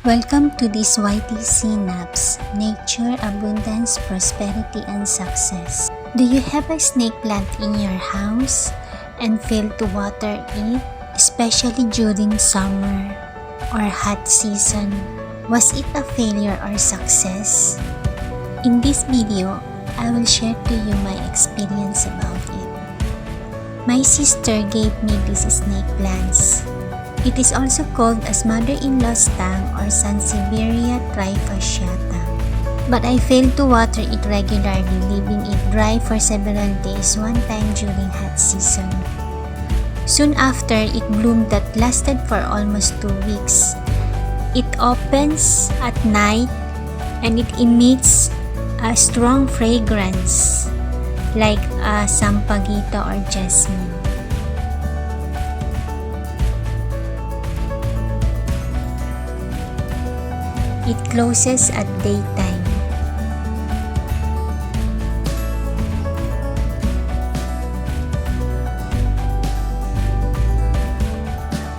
Welcome to this YTC Naps, Nature, Abundance, Prosperity, and Success. Do you have a snake plant in your house and fail to water it, especially during summer or hot season? Was it a failure or success? In this video, I will share to you my experience about it. My sister gave me these snake plants. It is also called as mother-in-law's tang or Sansevieria trifasciata. But I failed to water it regularly, leaving it dry for several days one time during hot season. Soon after, it bloomed that lasted for almost 2 weeks. It opens at night and it emits a strong fragrance like a sampaguita or jasmine. It closes at daytime.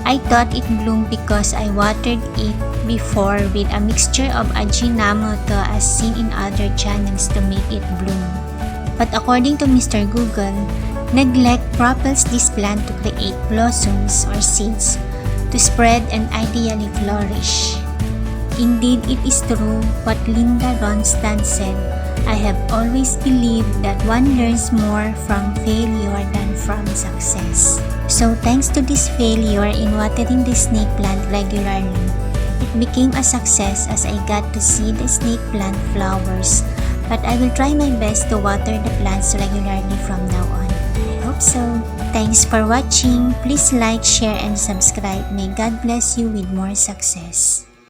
I thought it bloomed because I watered it before with a mixture of Ajinomoto as seen in other channels to make it bloom. But according to Mr. Google, neglect propels this plant to create blossoms or seeds to spread and ideally flourish. Indeed, it is true what Linda Ronstadt said. I have always believed that one learns more from failure than from success. So thanks to this failure in watering the snake plant regularly, it became a success as I got to see the snake plant flowers. But I will try my best to water the plants regularly from now on. I hope so. Thanks for watching. Please like, share, and subscribe. May God bless you with more success.